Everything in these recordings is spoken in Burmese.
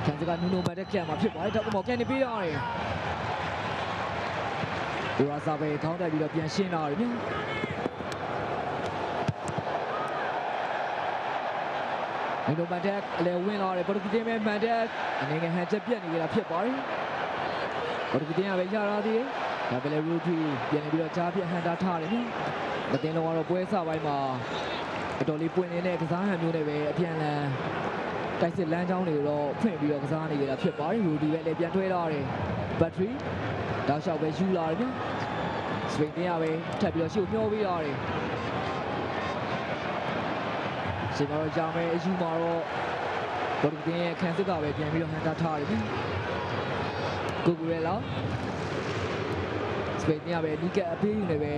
ကန်စကနူနိုမန်တက်မှာဖြစ်ပါတယ်တော့ကန်နေပေးရတယ်ဒီဝါစာပဲခေါင်းတက်ပြီးတော့ပြန်ရှင်းလာတယ်ဗျာနူနိုမန်တက်အလဲဝင်လာတယ်ပေါ်တူဂီတင်းပဲမန်တက်အနေငယ်ဟန်ချက်ပြတ်နေကြတာဖြစ်ပါတယ်ပေါ်တူဂီတင်းကပဲရလာသေးတယ်ဒါပဲလေရူထီပြန်နေပြီးတော့ကြားပြဟန်တာထားတယ်ဗျာမတင်လုံးကတော့ပွဲစပိုင်းမှာအတော်လေးပွင့်နေတဲ့ကစားဟန်မျိုးနဲ့ပဲအပြန်လန်တိုက်စစ်လမ်းကြောင်းတွေတော့ဖွင့်ပြီးတော့ကစားနေကြတာဖြစ်ပါတယ်ရူဒီပဲလည်းပြန်ထွဲလာတယ်ဘက်ထရီတောက်လျှောက်ပဲယူလာတယ်ဗျစပိန်တင်းကပဲထပ်ပြီးတော့ရှုပ်မျောပေးရတယ်ရှင်ကတော့ကြောင်ပဲအယူမှာတော့ဘော်ဒီတင်းရဲ့ခန်းစစ်ကပဲပြန်ပြီးတော့ဟန်တာထားတယ်ဗျကိုကူရဲလောက်စပိန်တင်းကပဲနီးကပ်အပေးယူနေပဲ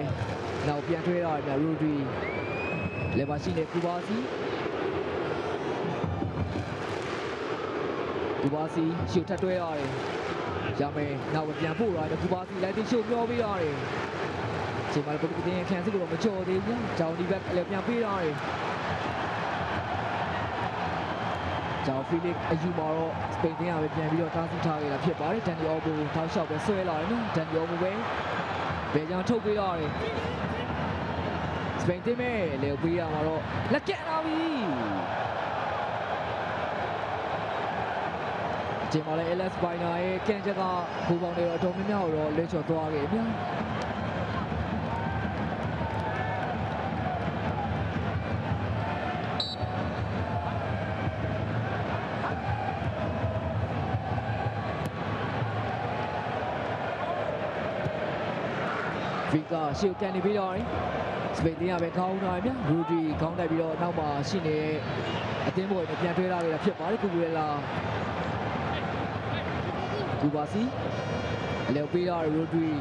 နောက်ပြန်ထွဲလာတယ်ဗျရူဒီလေဘာရှိနေကူဘာစီကူဘာစီရှုပ်ထပ်တွဲရတယ်ရမယ်နောက်ပြန်ပို့ရတယ်ကူဘာစီလိုက်ပြီးရှုပ်မျောပေးရတယ်ချိန်မှာပေါ်တူဂီတင်းခန်းစစ်ကတော့မချော်သေးဘူးဂျောင်ဒီဘက်လည်းပြန်ပေးရတယ်ဂျောင်ဖီလစ်အယူမှာတော့စပိန်တင်းကပဲပြန်ပြီးတော့တားဆီးထားခဲ့တာဖြစ်ပါတယ်ဒန်နီအော်ဘူထောက်လျှောက်ပဲဆွဲလာတယ်နော်ဒန်နီအော်ဘူပဲဘယ်ကြောင်ထုတ်ပေးရတယ်စပိန်တင်းပဲလေပေးရမှာတော့လက်ကက်လာပြီဒီမှာလည်း LS Biner ရဲ့ကန်ချက်ကဘူပေါင်းတွေတော့အတော်များများတော့လဲချော်သွားခဲ့ဗျာဗီကာရှေ့ကန်နေပြီးတော့စပိန်တင်းကပဲခေါင်းထားဗျာရူဒီခေါင်းတိုက်ပြီးတော့နောက်မှာရှိနေအသင်းပေါ်နဲ့ပြန်ထွေးလာခဲ့တာဖြစ်ပါတယ်ကူကူရဲလာကူဘာစီအလဲပေးတော့ရိုဒရီ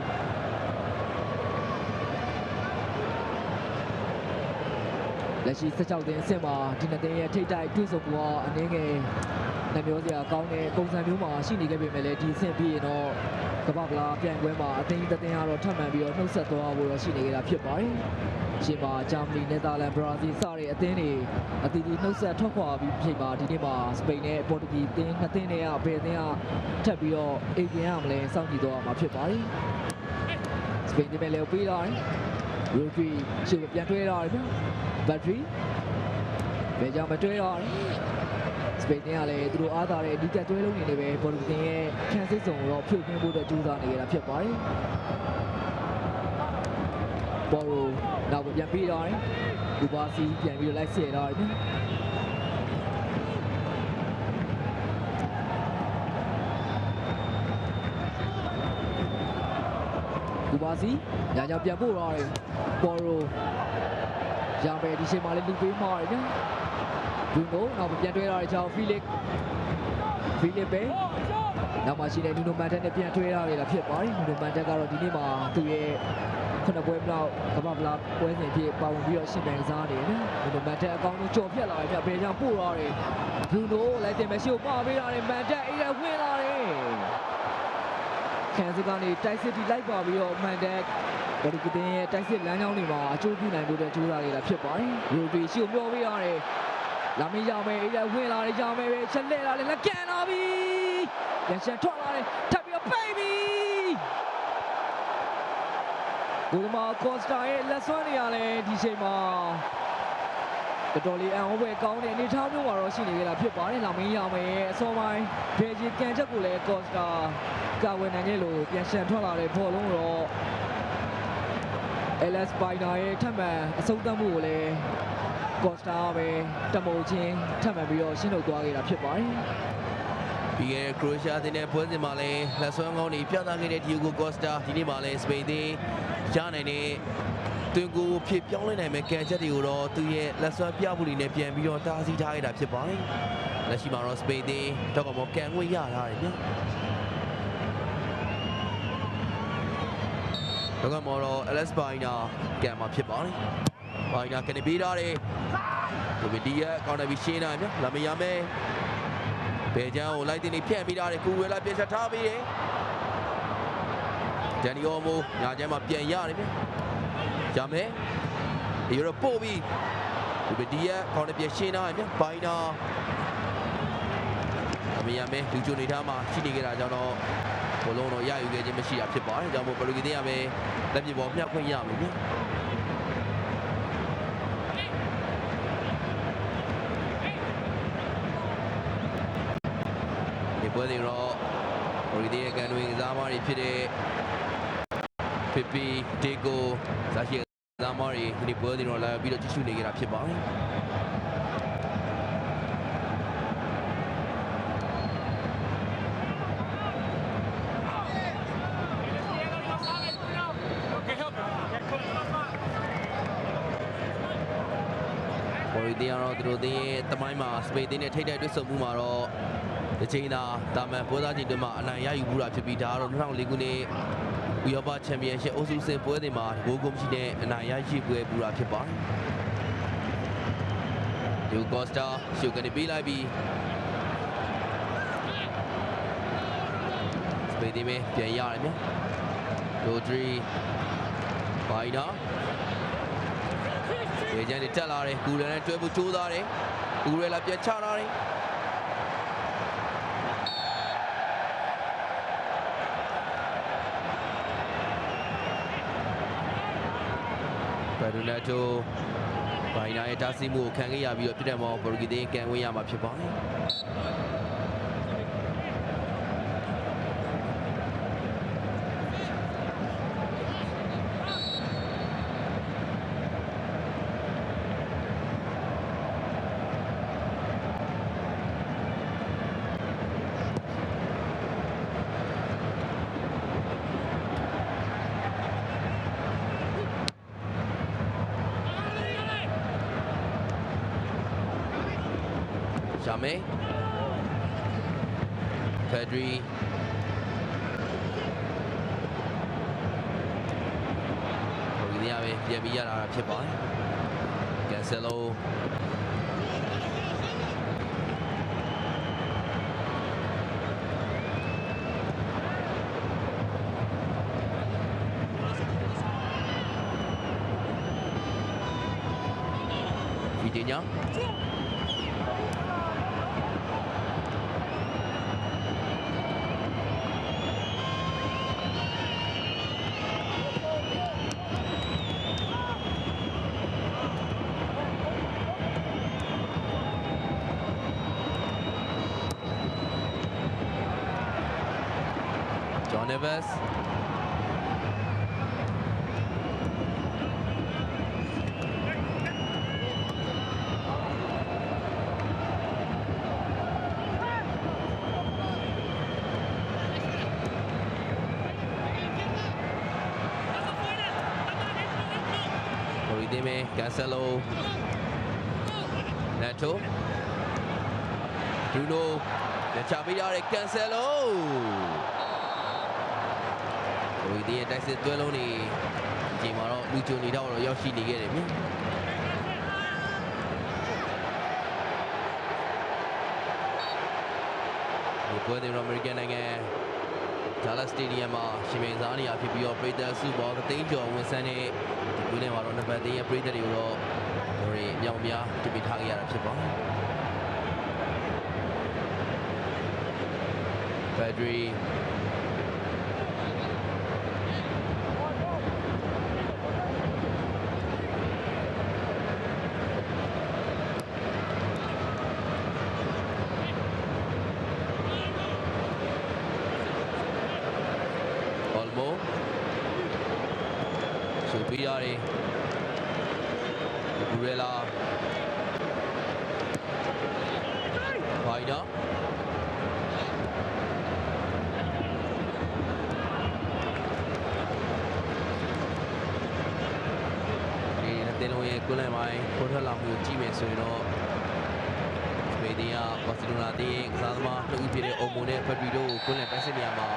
လက်ရှိ16တင်းအဆင့်မှာဒီနှစ်တင်းရဲ့ထိပ်တိုက်တွေ့ဆုံမှုကအနည်းငယ်နှမျောစရာကောင်းတဲ့ပုံစံမျိုးမှာရှိနေခဲ့ပေမဲ့လည်းဒီအဆင့်ပြီးရင်တော့ကမ္ဘာ့ဖလားပြိုင်ပွဲမှာအသင်းတစ်သင်းကတော့ထပ်မံပြီးတော့နှုတ်ဆက်သွားဖို့တော့ရှိနေကြတာဖြစ်ပါတယ်ရှင်းပါဂျာမနီနယ်သာလန်ဘရာဇီးစတဲ့အသင်းတွေအသီးသီးနှုတ်ဆက်ထွက်ခွာပြီးဖြစ်ပါဒီနေ့မှာစပိန်နဲ့ပေါ်တူဂီအသင်းနှစ်သင်းတွေကဘယ်အသင်းကထပ်ပြီးတော့အိမ်ပြန်ရမလဲစောင့်ကြည့်တော့မှာဖြစ်ပါတယ်စပိန်ဒီမဲ့လေပေးလာတယ်ရူဂီရှေ့ပြန်တွဲလာတယ်ဗျဘက်ထရီဘယ်ကြောင့်မတွဲတော့စပိန်ကလည်းသူတို့အားသာတဲ့အဓိကတွဲလုံးနေနေပဲပေါ်တူဂီရဲ့ခန်းစစ်စုံတော့ဖြုတ်ခင်းဖို့အတွက်ကြိုးစားနေကြတာဖြစ်ပါတယ်ပေါ်ရိုနောက်ပြန်ပြီးတော့ကူဘာစီပြန်ပြီးတော့လိုက်ဆက်တော့တယ်ကူဘာစီညာကြောင်ပြန်ပို့တော့တယ်ပေါ်ရိုရမယ်ဒီချိန်မှာလည်းလူပေးမှားတယ်ဗျဒူနိုနောက်ပြန်တွဲတော့တယ်ချောင်းဖီလစ်ပဲနောက်မှရှိတဲ့နူနိုမန်တက်နဲ့ပြန်ထွေးထားခဲ့တာဖြစ်ပါတယ်နူနိုမန်တက်ကတော့ဒီနေ့မှာသူ့ရဲ့ခုနှစ်ပွဲမြောက်ကမ္ဘာ့ဖလားပွဲစဉ်ဖြစ်ပါဝင်ပြီးတော့ရှင်းပြစားနေတယ်နူနိုမန်တက်အကောင်းဆုံးကြော်ဖြတ်လာတယ်ဗျဘယ်ကြောင့်ပို့တော့တယ်ဘရူနိုလိုက်တင်မရှိကိုပါပေးရတယ်မန်တက်အေးရဝင်လာတယ်ကန်စစ်ကနေတိုက်စစ်တီလိုက်ပါပြီးတော့မန်တက်ဘော်ဒီကတင်းရဲ့တိုက်စစ်လမ်းကြောင်းတွေမှာအကျိုးပြုနိုင်ဖို့အတွက်ကြိုးစားနေတာဖြစ်ပါတယ်ရူဒီရှိကိုပြောပေးရတယ်လာမင်းရမယ်အေးရဝင်လာတယ်ရမယ်ပဲချက်လက်လာတယ်လက်ကန်လာပြီရန်ရှန်ထွက်လာတယ်ထပ်ပြီးတော့ပိတ်ပြီကိုဒီမှာကော့စတာရဲ့လက်စွမ်းနေရလဲဒီချိန်မှာတော်လေးအန်ဟိုဘဲကောင်းတဲ့အနေထားမျိုးမှာတော့ရှိနေကြတာဖြစ်ပါတယ်လာမင်းရမယ်ရဲ့အစောပိုင်းဘယ်ကြီးကန်ချက်ကိုလည်းကော့စတာကာဝယ်နိုင်ခဲ့လို့ပြန်ရှန်ထွက်လာတဲ့ဘောလုံးတော့ LS Biner ရဲ့ထပ်မံအဆုံးသတ်မှုကိုလည်းကော့စတာပဲတမိုးချင်းထပ်မံပြီးတော့ရှင်းထုတ်သွားခဲ့တာဖြစ်ပါတယ်ပြီးခဲ့တဲ့ခရိုအေးရှားအသင်းနဲ့ပွဲစဉ်မှာလည်းလက်စွမ်းကောင်းတွေပြသခဲ့တဲ့ဒီယိုဂိုကော့စတာဒီနေ့မှာလည်းစပိန်အသင်းရနိုင်တဲ့တွင်ကိုဖြစ်ပြောင်းလဲနိုင်မဲ့ကန်ချက်တွေကိုတော့သူ့ရဲ့လက်စွမ်းပြမှုတွေနဲ့ပြန်ပြီးတော့တားဆီးထားခဲ့တာဖြစ်ပါတယ်လက်ရှိမှာတော့စပိန်အသင်းတော့ကမောကန်ခွင့်ရထားတယ်ဗျတော့ကမောတော့ LS Biner ကန်မှာဖြစ်ပါတယ်Biner ကနေပေးထားတယ်ဒီဗီဒီယိုကောင်တာပြီးရှင်းတာဗျလာမရမယ်ဘယ်ချမ်းကိုလိုက်တင်နေဖြန့်ပြီးထားတယ်ကူဝဲလာပြန်ချက်ထားပြီးတယ်ဒန်နီအော်မိုညာချမ်းမှာပြန်ရတယ်ဗျရမယ်ဒီရောပို့ပြီးဒီဗီဒီယိုကောင်တာပြန်ရှင်းတာဗျBiner အမေရမဲလူချိုနေထားမှာရှိနေကြတာကြောင့်တော့ဘလုံးတော့ရယူခဲ့ခြင်းမရှိတာဖြစ်ပါတယ်ကြောင့်မို့ပရိုဂီတင်ရပဲလက်ပြပေါ်မြတ်ခွင့်ရမယ်ဗျဒီပွဲတွေတော့ပရိုဂီတင်ရဲ့ကန်တွင်ကစားသမားတွေဖြစ်တဲ့ပီပီဒေကိုဇာရှိကစားသမားတွေဒီပွဲတွေတော့လာပြီးတော့ကြည့်ရှုနေကြတာဖြစ်ပါတယ်တရားတော့သူတို့တင်းရဲ့တမိုင်းမှာစပိန်တင်းနဲ့ထိတ်တိုက်တွေ့ဆုံမှုမှာတော့ဒီချိန်သာတာမန်ပွဲသားချင်းတွေမှာအနိုင်ရယူမှုတာဖြစ်ပြီးဒါကတော့2004ခုနှစ်ဥရောပချန်ပီယံရှစ်အုပ်စုစဉ်ပွဲတွေမှာဂိုးမရှိတဲ့အနိုင်ရရှိပွဲပူတာဖြစ်ပါတယ်။ဒီကော့စတာရှုကနေပေးလိုက်ပြီးစပိန်တင်းပဲပြန်ရတယ်ဗျ။ဒိုဒရီဘိုင်နာရေချန်တွေတက်လာတယ်ကူရယ်နဲ့တွဲဖို့ကြိုးစားတယ်ကူရယ်လာပြန်ချလာတယ်ဘယ်လိုလဲတော့ဘိုင်နာရဲ့တားဆီးမှုကိုခံခဲ့ရပြီးတော့ပြည့်တဲ့မော်ဘော်ဂီတင်းကန်ဝင်းရမှာဖြစ်ပါတယ်ရှာမေဖက်ဒရီဟိုဒီရပဲပြန်ပြီးရတာဖြစ်ပါတယ်ကန်ဆယ်လိုဗီဒီညာNeves Orideme Cancelo Neto Bruno လက်ချပေးရတဲ့ Canceloဒီတိုက်စစ်တွဲလုံးနေဒီချိန်မှာတော့လူချိုနေတော့ရောက်ရှိနေခဲ့တယ်ဗျဒီပွဲတွေတော့အမေရိကန်နိုင်ငံဒါလတ်စတေဒီယမ်မှာရှင်ပြိုင်စားနေရဖြစ်ပြီးတော့ပရိသတ်စုပေါင်းသိန်းကျော်ဝန်ဆန်းတဲ့ဒီပွဲနဲ့မှာတော့နံပါတ်3ရဲ့ပရိသတ်တွေကိုတော့တို့တွေအမြောက်များတပိထားခဲ့ရတာဖြစ်ပါတယ်ဘက်ဒရီပြီးရတယ်ဘူရဲလာဘိုင်နာဒီတဲ့လုံးရဲ့ကွန်းလန်ပိုင်းပေါ်ထွက်လာမှုကြည့်မယ်ဆိုရင်တော့စပိန်ကဘာစီလိုနာတဲ့ကစားသမား2ဦးဖြစ်တဲ့အိုမိုနဲ့ဖက်ဘရီတို့ကိုကွန်းလန်တိုက်စစ်နေရာမှာ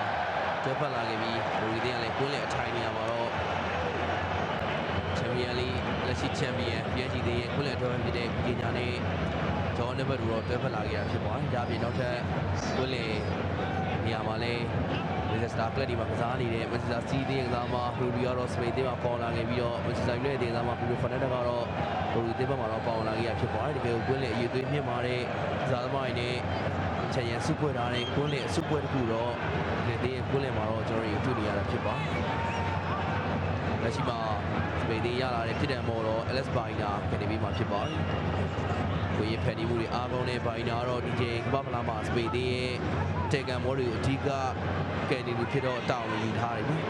တွဲဖက်လာခဲ့ပြီးဘူရီတွေကလည်းကွန်းလန်အထိုင်နေရာမှာတော့ချန်ပီယံလိလက်ရှိချန်ပီယံ PSG ရဲ့ခွင့်လက်တွဲဖြစ်တဲ့ပညာနဲ့ဂျော်နဘတ်တို့တော့တွဲဖက်လာခဲ့တာဖြစ်ပါတယ်။ဒါပြင်နောက်ထပ်ခွင့်လက်နေရာမှာလည်းမန်ချက်စတာကလပ်ဒီမှာကစားနေတဲ့မန်ချက်စတာစီးတီးကစားမှာရူဘီယာတော့စပိန်တီးမှာပေါ်လာခဲ့ပြီးတော့မန်ချက်စတာယူနိုက်တက်ကစားမှာဘရူဖန်နက်တက်ကတော့ရူဘီတီးဘက်မှာတော့ပေါ်လာခဲ့ရဖြစ်ပါတယ်။တကယ်ကိုခွင့်လက်အရေးသွေးမြင့်မာတဲ့ကစားသမားတွေနဲ့ ချက်ရန်စုပွဲထားတဲ့ကွန်းလင်အစုပွဲတစ်ခုတော့ဒီနေ့ကွန်းလင်မှာတော့ကျွန်တော်တို့တွေ့နေရတာဖြစ်ပါလက်ရှိမှာစပိန်သေးရလာတဲ့ဖြစ်တဲ့မော်တော့ LS ဘိုင်နာကနေပြီးမှဖြစ်ပါတယ်ကိုရဖက်ဒီမှုတွေအားကောင်းတဲ့ဘိုင်နာတော့ဒီချိန်ကမ္ဘာဖလားမှာစပိန်သေးရဲ့တေကန်မော်တွေကိုအဓိကကနေပြီးဖြစ်တော့တောင်းယူထားတယ်နော်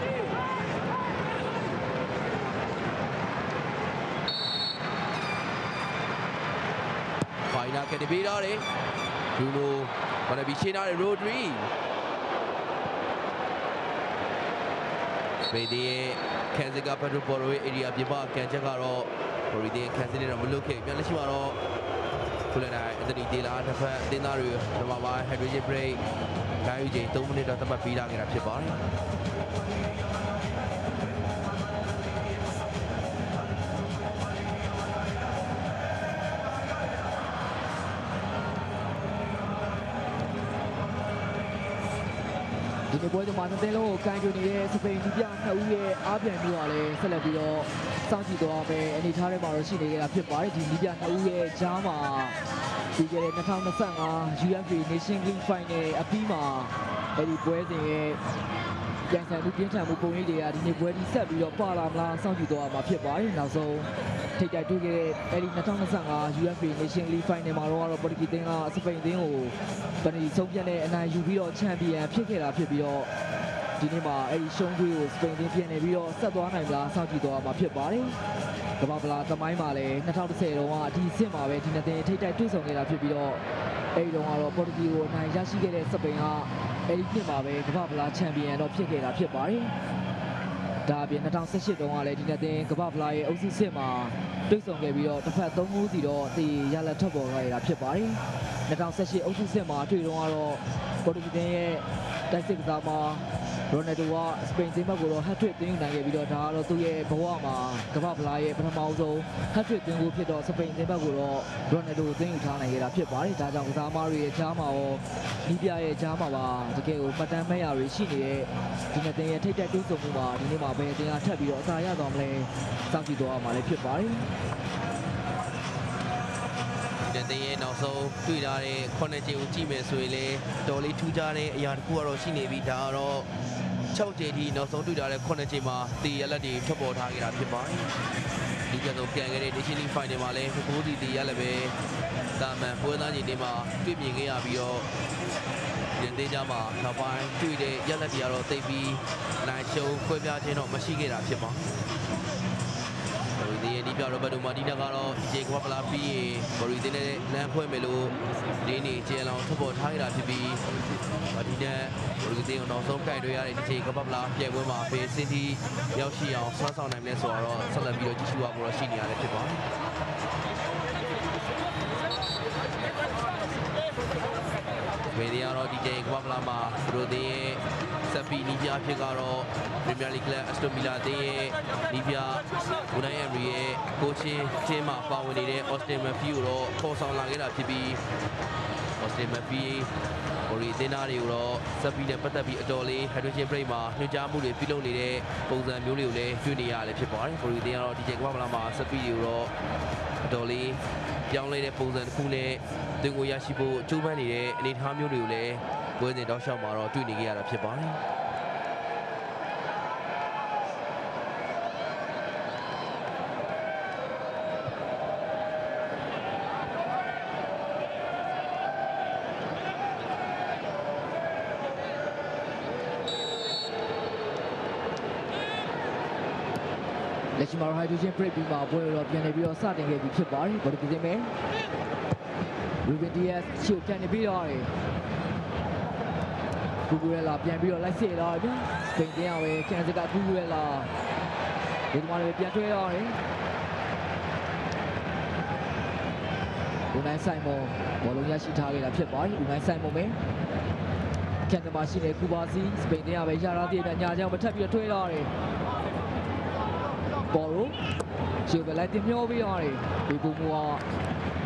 ဘိုင်နာကနေပြီးတော့ဘရူနိုဘာလဲပြီးရှင်းထားတဲ့ရိုဒရီစပိန်သေးရဲ့ကန်စစ်ကပက်ထရိုပေါ်ရိုရဲ့ area ပြပကန်ချက်ကတော့ဘရီဒီကန်စစ်နဲ့တော့မလွတ်ခဲ့ပြန်လက်ရှိမှာတော့ခုလည်းနိုင်အန်တိုနီဒေလာတစ်ဖက်အသင်းသားတွေဒီမှာပါဟက်ဒရီဂျင်ဘရိတ်ဂိုင်းယူချိန်3မိနစ်တော့သတ်မှတ်ပြီးလာခဲ့တာဖြစ်ပါတယ်ဒီနေ့ပွဲမှာတဲ့လုံးကိုကန်တူနေတဲ့စပိန်ဒီပြနှစ်ဦးရဲ့အားပြန်ပြီးတော့လည်းဆက်လက်ပြီးတော့စောင့်ကြည့်သွားမယ်အနေထားထဲမှာတော့ရှိနေကြတာဖြစ်ပါတယ်ဒီဒီပြနှစ်ဦးရဲ့ကြားမှာပြီးခဲ့တဲ့2025 UEFA Nation League Final အပြီးမှာအဲဒီပွဲစဉ်ရဲ့ပြန်ဆန်မှုပြင်းထန်မှုပုံရိပ်တွေကဒီနေ့ပွဲဒီဆက်ပြီးတော့ပါလာမလားစောင့်ကြည့်သွားမှာဖြစ်ပါတယ်နောက်ဆုံးထိပ်တိုက်တွေ့ခဲ့တဲ့အဲဒီ2025 UEFA Nation League Final မှာတော့ပေါ်တူဂီအသင်းကစပိန်အသင်းကိုပန်နီဆုံးဖြတ်တဲ့အနိုင်ယူပြီးတော့ချန်ပီယံဖြစ်ခဲ့တာဖြစ်ပြီးတော့ဒီနေ့မှာအဲဒီရှုံးခွေးကိုစပိန်အသင်းပြန်နေပြီးတော့ဆက်သွားနိုင်မလားစောင့်ကြည့်သွားမှာဖြစ်ပါတယ်ကမ္ဘာဖလားသမိုင်းမှာလည်း2010တုန်းကဒီအဆင့်မှာပဲဒီနှစ်သင်းထိပ်တိုက်တွေ့ဆုံခဲ့တာဖြစ်ပြီးတော့အဲဒီတုန်းကတော့ပေါ်တူဂီကိုအနိုင်ရရှိခဲ့တဲ့စပိန်ကအဲဒီနှစ်မှာပဲကမ္ဘာဖလားချန်ပီယံတော့ဖြစ်ခဲ့တာဖြစ်ပါတယ်ဒါအပြင်2018တုန်းကလည်းဒီနှစ်သင်းကမ္ဘာဖလားရဲ့အုပ်စုစစ်မှာတွေ့ဆုံခဲ့ပြီးတော့တစ်ဖက်3ဂိုးစီတော့တည်ရလက်ထပ်ပေါ်လာရတာဖြစ်ပါတယ်2018အုပ်စုစစ်မှာတွေ့တော့ကတော့ပေါ်တူဂီသင်းရဲ့တိုက်စစ်ကစားမှာရိုနယ်ဒိုကစပိန်သင်းဘက်ကိုတော့ဟက်ထရစ်သွင်းနိုင်ခဲ့ပြီးတော့ဒါကတော့သူ့ရဲ့ဘဝမှာကမ္ဘာဖလားရဲ့ပထမဆုံးဟက်ထရစ်သွင်းကိုဖြစ်တော့စပိန်သင်းဘက်ကိုတော့ရိုနယ်ဒိုသွင်းယူထားနိုင်ခဲ့တာဖြစ်ပါတယ်ဒါကြောင့်ကစားသမားတွေရဲ့ကြားမှာရောဒီပြရဲ့ကြားမှာပါတကယ်ကိုမှတ်တမ်းမဲ့ရာတွေရှိနေတဲ့ဒီနှစ်သင်းရဲ့ထိပ်တိုက်တိုးဆုံမှုမှာဒီနေ့မှာဘယ်အသင်းကထပ်ပြီးတော့အသာရသွားမလဲစောင့်ကြည့်သွားမှာလည်းဖြစ်ပါတယ်တဲ့တဲ့ရဲ့နောက်ဆုံးတွေ့လာတဲ့ခုနှစ်ချိန်ကိုကြည့်မယ်ဆိုရင်လည်းတော်လေးထူးခြားတဲ့အရာတစ်ခုကတော့ရှိနေပြီဒါကတော့6ချိန်ထိနောက်ဆုံးတွေ့လာတဲ့ခုနှစ်ချိန်မှာတီရလက်တွေထွက်ပေါ်ထားခဲ့တာဖြစ်ပါတယ်ဒီကနေ့ပြန်ခဲ့တဲ့ Nation League Final မှာလည်း9စီတီရလက်ပဲတာမန်ပွဲသားချိန်တွေမှာတွေ့မြင်ခဲ့ရပြီးတော့ဒီဒေသမှာနောက်ပိုင်းတွေ့တဲ့ရလက်တွေကတော့တိတ်ပြီးနိုင်ရှုံးခွဲပြားခြင်းတော့မရှိခဲ့တာဖြစ်ပါတယ်ဒီဒီပြရောဘတ်တိုမာတီနာကတော့ဒီချိန်ကမ္ဘာဖလားပြီးရင်ဘော်ရီတင်းနဲ့လမ်းဖွဲ့မယ်လို့ဒီနေ့ကျေလောင်ထွက်ပေါ်ထားခဲ့တာဖြစ်ပြီးဒီနဲ့ဘော်ရီတင်းကိုနောက်ဆုံးကြိုက်တွေ့ရတဲ့ဒီချိန်ကမ္ဘာဖလားပြိုင်ပွဲမှာဖေးစင်တီရောက်ရှိအောင်ဆွမ်းဆောင်နိုင်မယ်ဆိုတော့ဆက်လက်ပြီးတော့ကြည့်ရှုရဖို့တော့ရှိနေရတယ်ဖြစ်ပါတယ်ဝေဒီယာတော့ဒီချိန်ကမ္ဘာဖလားမှာဘရိုတင်းရဲ့ဆက်ပြီးနီးပြဖြစ်ကတော့ပရီးမီယာလိဂ်ကလပ်အက်စတိုဗီလာတင်းရဲ့နီးပြဘူနိုင်းအမ်ရီရဲ့ကိုချင်းချင်းမှာပါဝင်နေတဲ့အော်စတင်မက်ဖီကိုတော့ခေါ်ဆောင်လာခဲ့တာဖြစ်ပြီးအော်စတင်မက်ဖီဟိုရီတင်းသားတွေကိုတော့ဆက်ပြီးနဲ့ပတ်သက်ပြီးအတော်လေးဟက်ဒရီဂျင်ဘရိတ်မှာညွှန်ကြားမှုတွေပြုလုပ်နေတဲ့ပုံစံမျိုးတွေကိုလည်းတွေ့နေရတယ်ဖြစ်ပါတယ်ဟိုရီတင်းကတော့ဒီချိန်ကမ္ဘာဖလားမှာဆက်ပြီးတွေကိုတော့အတော်လေးပြောင်းလဲတဲ့ပုံစံတစ်ခုနဲ့တင်ကိုရရှိဖို့ကြိုးပမ်းနေတဲ့အနေအထားမျိုးတွေကိုလည်းပွဲစဉ်တောက်လျှောက်မှာတော့တွေ့နေကြရတာဖြစ်ပါတယ်လက်ရှိမှာ hydrogen break ပြီးမှပွဲတော့ပြန်နေပြီးတော့စတင်ခဲ့ပြီဖြစ်ပါတယ်ဘော်ဒီကင်းမဲရူဘင်ဒီယက်ချိုပြန်နေပြီးတော့ကူဂူရဲလာပြန်ပြီးတော့လိုက်စစ်တော့ဗျာစပိန်တင်းအောင်ပဲကန်စကကူဂူရဲလာဒီမှာလည်းပြန်ထွေးတော့ဦးနိုင်ဆိုင်မွန်ဘောလုံးရရှိထားခဲ့တာဖြစ်ပါတယ်ဦးနိုင်ဆိုင်မွန်ပဲကန်တမရှိတဲ့ကူပါစီစပိန်တင်းအောင်ပဲရတာတည်းညာကြောင်မထပ်ပြီးတော့ထွေးတော့ပေါ်ရိုရှေ့ဘက်လိုက်တင်မျောပြီးတော့ဒီပုံက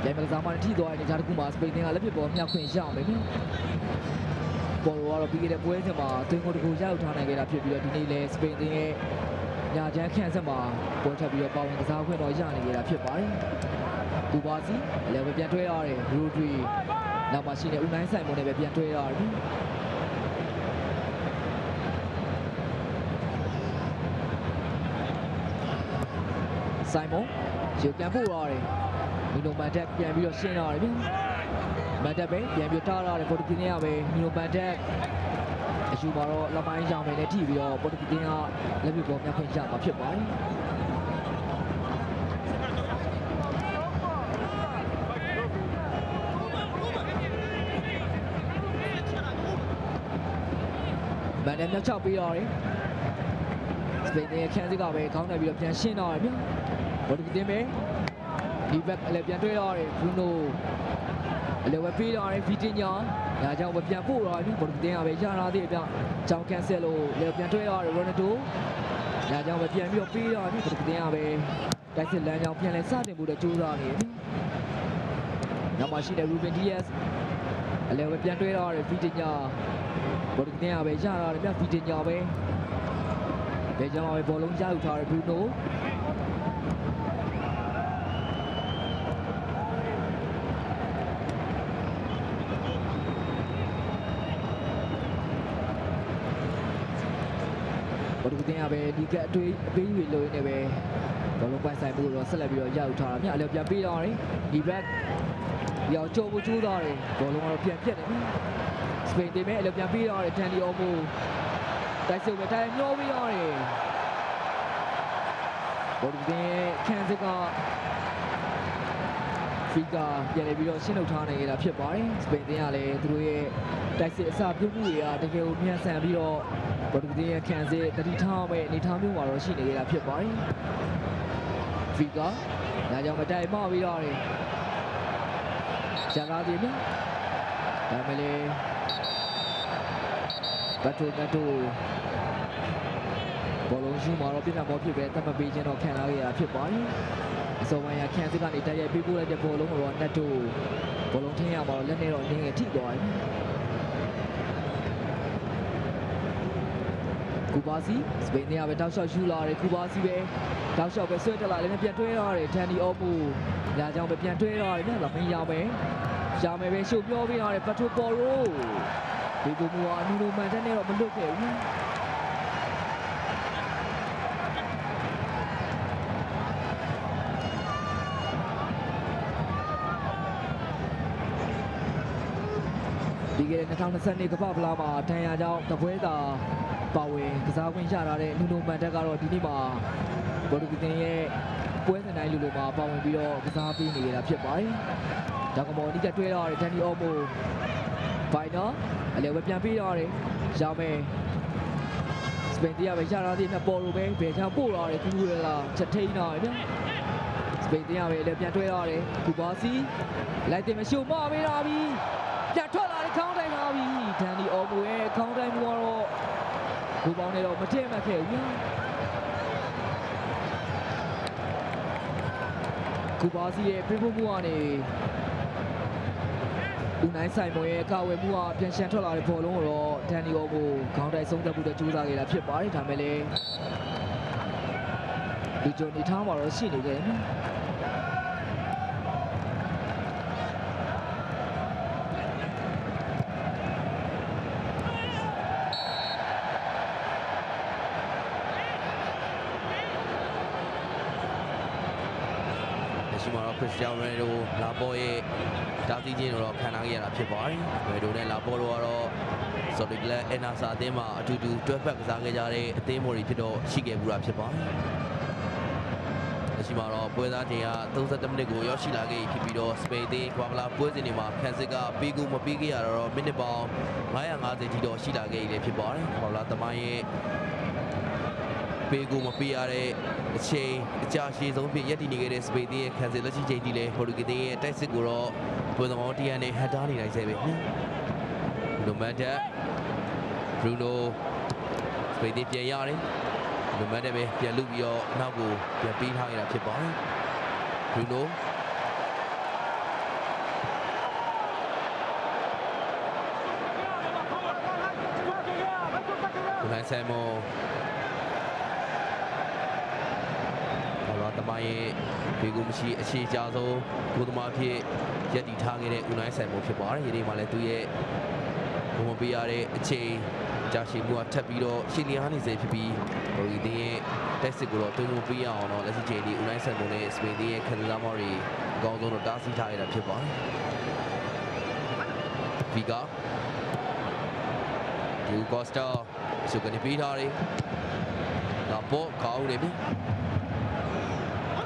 ရိုင်မကစားမှထိသွားတဲ့ကြားတစ်ခုမှာစပိန်တင်းကလက်ဖြစ်ပေါ်မြောက်ခွင့်ရအောင်ပဲပေါ်ရိုကတော့ပြီးခဲ့တဲ့ပွဲစဉ်မှာသွင်းကိုတကူရောက်ထားနိုင်ခဲ့တာဖြစ်ပြီးတော့ဒီနေ့လည်းစပိန်တင်းရဲ့ညာချမ်းခန့်ဆက်မှာပွဲထပ်ပြီးတော့ပါဝင်ကစားခွင့်တော့ရနေခဲ့တာဖြစ်ပါတယ်။ဘူပါစီလည်းပြန်ထွဲရတယ်ရိုဒရီ နောက်မှာရှိတဲ့ဦးနိုင်ဆိုင်မုံနဲ့ပဲပြန်တွေ့ရတယ်ဆိုင်မုံရေပြန်ပို့ရတယ်မီနိုမန်တက်ပြန်ပြီးတော့ရှင်းရတယ်ဗျမန်တက်ပဲပြန်ပြီးထားရတယ်ပေါ်တူဂီနဲ့ပဲမီနိုမန်တက်အယူမှာတော့လက်ပိုင်းရောင်မယ်နဲ့ထိပြီးတော့ပေါ်တူဂီကလက်ပြပေါ်များခွင့်ရမှာဖြစ်ပါတယ်မန်တက်မြောက်ချပေးရတယ်စပိန်ရဲ့ခန်းစစ်ကပဲခေါင်းနဲ့ပြီးတော့ပြန်ရှင်းတော့ရဗျပေါ်တူဂီပဲဒီဘက်အလည်းပြန်တွေ့ရတယ်ဘရူနိုအလည်းပဲပေးရတယ်ဗီတင်ညာဒါကြောင့်ပဲပြန်ပို့ရတယ်ပေါ်တူဂီကပဲရလာသေးတယ်ဗျကြောင်ကန်ဆယ်လို့လည်းပြန်တွေ့ရတယ်ရိုနယ်ဒိုဒါကြောင့်ပဲပြန်ပြီးတော့ပေးရတယ်ပေါ်တူဂီကပဲတိုက်စစ်လမ်းကြောင်းပြန်လဲစတင်ဖို့တော့ကြိုးစားနေတယ်နောက်မှရှိတဲ့ရူဘင်ဒီယက်အလည်းပဲပြန်တွေ့ရတယ်ဗီတင်ညာပေါ်တူဂီကပဲရလာတယ်ဗျဗီတင်ညာပဲဒါကြောင့်ပဲဘောလုံးရယူထားတယ်ဘရူနိုဘောလုံးတင်ရပဲဒီကအတွေးအပေးယူလို့နေပဲဘောလုံးပိုင်ဆိုင်မှုတော့ဆက်လက်ပြီးတော့ရယူထားတာမြအလည်းပြန်ပေးတော့တယ်ဒီဘက်ရောက်ကြိုးဖို့ကြိုးသွားတယ်ဘောလုံးကတော့ပြန်ပြက်တယ်စပိန်တင်မဲ့အလည်းပြန်ပေးတော့တယ်ဒန်ဒီအော်မိုတိုက်စုံပဲတိုင်းညှိုးပြီးတော့တယ်ဘောလုံးတင်ခန်းစစ်ကဖီကာပြန်လေပြီးတော့ရှင်းထုတ်ထားနေကြတာဖြစ်ပါတယ်စပိန်တင်ကလည်းသူတို့ရဲ့တိုက်စစ်အစပြုတ်မှုတွေကတကယ်ကိုမြန်ဆန်ပြီးတော့ဘောတူဂီရဲ့ခန်းစစ်တတိထားမဲ့အနေထားမျိုးမှာတော့ရှိနေကြတာဖြစ်ပါတယ်ဖီကာဒါကြောင့်မတိုင်မပြီးတော့တယ်ဂျာလာဒီမြဒါမဲ့လေဘတ်တိုဘောလုံးရှူမှာတော့ပြဿနာပေါ်ဖြစ်ပဲတတ်မှတ်ပေးခြင်းတော့ခံလာရတာဖြစ်ပါတယ်အစောပိုင်းကခန်းစစ်ကနေတိုက်ရိုက်ပေးပို့လိုက်တဲ့ဘောလုံးကိုတော့နတ်တိုဘောလုံးထင်းရမှာတော့လက်နဲ့တော့အငင်းငယ်ထိသွားတယ်ကူဘာစီစပိန်เนี่ยပဲတောက်လျှောက်ယူလာတယ်ကူဘာစီပဲတောက်လျှောက်ပဲဆွဲတက်လာတယ်နဲ့ပြန်တွဲရတယ်ဒန်ဒီအော်မူညာကြောင့်ပဲပြန်တွဲရတယ်နော်မင်းရမယ်ပဲရှုပ်ပြောပေးရတယ်ဘတ်တိုပေါ်ရိုဒီကူမူကအနူလိုမန်တက်နဲ့တော့မလွတ်ခဲ့ဘူးဒီကနေ့2022ကမ္ဘာဖလားမှာဒဏ်ရာကြောင့်တပွဲသာပါဝင်ကစားခွင့်ရတာတဲ့နူနိုမန်တက်ကတော့ဒီနေ့မှာဘောတူဂီရဲ့ပွဲစဉ်တိုင်းလိုမှာပါဝင်ပြီးတော့ကစားပေးနေရတာဖြစ်ပါတယ်။ဒါကမော်နီကတွေ့တော့တယ်ဒန်နီအော်မိုဘိုင်နာအလည်းပဲပြန်ပေးရတယ်။ရမယ်စပိန်တရားပဲရတာဒီနဲ့ပေါ်လိုပဲဘယ်ချောင်းပို့ရတယ်ကူရလာချက်ထိန်တော့ဗျာ။စပိန်တရားပဲလည်းပြန်တွေ့ရတယ်ကူဘာစီလိုက်တင်မရှုံမပေးတာပြီ။ပြန်ထွက်လာတဲ့ခေါင်းတိုင်းလာပြီဒန်နီအော်မိုရဲ့ခေါင်းတိုင်းကတော့ဘူပေါင်းနေတော့မထည့်မှတ်ခဲ့ဘူးကူဘာစီရဲ့ပြဖို့မှုကနေဦးနိုင်ဆိုင်မွန်ရဲ့ကာဝယ်မှုကပြန်ရှန်ထွက်လာတဲ့ဘောလုံးကိုတော့ဒန်နီအောကိုခေါင်းတိုက်ဆုံးသက်မှုနဲ့ကြိုးစားခဲ့တာဖြစ်ပါတယ်ဒါမဲ့လည်းဒီဂျိုနီထားမှာတော့ရှိနေခဲ့တယ်ခရစ္စတီယာနို ရိုနယ်ဒိုလာပေါ်ရဲ့တားဆီးခြင်းတော့ခံထားရတာဖြစ်ပါတယ်။ရိုနယ်ဒိုနဲ့လာပေါ်တို့ကတော့ဆော်ဒီကလန်အန်နာဆာအသင်းမှာအတူတူတွဲဖက်ကစားခဲ့ကြတဲ့အသင်းမော်တွေဖြစ်တော့ရှိခဲ့ဘူးတာဖြစ်ပါတယ်။လက်ရှိမှာတော့ပွဲသားချိန်က32မိနစ်ကိုရောက်ရှိလာခဲ့ဖြစ်ပြီးတော့စပိန်အသင်းကွာမလာပွဲစဉ်တွေမှာခန်းစစ်ကပေးကူမပေးခဲ့ရတော့မိနစ်ပေါင်း950ထိတော့ရှိလာခဲ့ရဖြစ်ပါတယ်။ကွာမလာသမိုင်းရဲ့ပေးကူမပေးရတဲ့အချိန်အကြာရှည်ဆုံးဖြစ်ရပ်တည်နေခဲ့တဲ့စပိန်ရဲ့ခန်းစစ်လက်ရှိချိန်ဒီလေပေါ်တူဂီရဲ့တိုက်စစ်ကိုတော့ပွဲသမားတရားနဲ့ဟန်တာနေနိုင်စေပဲ။လိုမန်တက်ဘရူနိုစပိန်ပြန်ရတယ်။လိုမန်တက်ပဲပြန်လုပြီးတော့နောက်ကိုပြန်ပေးထားရတာဖြစ်ပါတယ်။ဘရူနိုလိုင်းဆမ်မွန်တ မိုင်းရဲ့ဘေကူမရှိအခြေချဆုံးကိုသမားဖြစ်ရက်တီထားခဲ့တဲ့ဦးနိုင်ဆိုင်မှုဖြစ်ပါတယ်။ဒီနေ့မှာလည်းသူရဲ့ဘုံမပေးရတဲ့အချိန်ကြာရှည်မှုကထပ်ပြီးတော့ရှင်းလင်းနေစေဖြစ်ပြီးဟိုဒီရဲ့တက်စစ်ကိုတော့တွန်းပေးရအောင်တော့လက်ရှိချိန်ဒီဦးနိုင်ဆိုင်မှုနဲ့စပင်ရဲ့ခံစားမှုတွေအကောင်းဆုံးတော့တားဆီးထားရတာဖြစ်ပါတယ်။ ဗီဂါဒီကော့စတာစုကနေပြီးထားတယ်လာပေါ်ကောင်းနေပြီ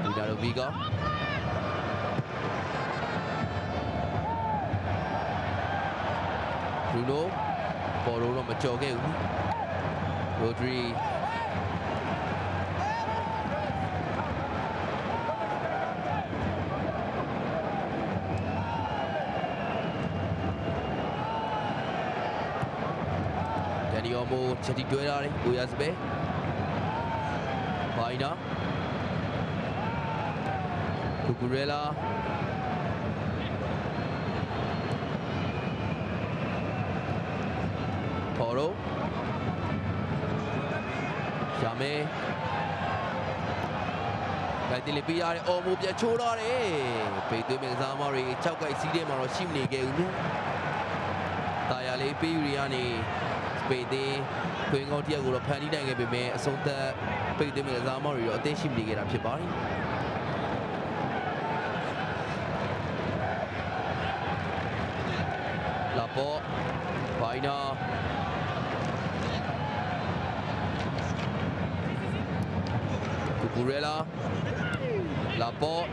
ဒီဒါလိုဗီဂါဘရူနိုပေါ်တော့မကြော်ခဲ့ဘူးရိုဒရီဒီအော်မိုချက်တီတွဲထားတယ်ကိုရစပဲဘိုင်နာကူကူရဲလာပေါ်ရိုရှာမဲလိုက်တင်ပေးရတယ်အော်မိုပြချိုးထားတယ်ပိတ်သွင်းမဲ့ကစားမတွေ6ကိုက်စီးတဲ့မှာတော့ရှိမနေခဲ့ဘူးတာယာလေးပေးယူရကနေပေသေးခွင်းကောင်းတယောက်ကိုတော့ဖန်တီးနိုင်ခဲ့ပေမဲ့အဆုံးသက်ပိတ်သွင်းမဲ့ကစားမတွေတော့အသေးရှိမနေခဲ့တာဖြစ်ပါတယ်လာပေါ်ဘိုင်နာကူကူရဲလာလာပေါ်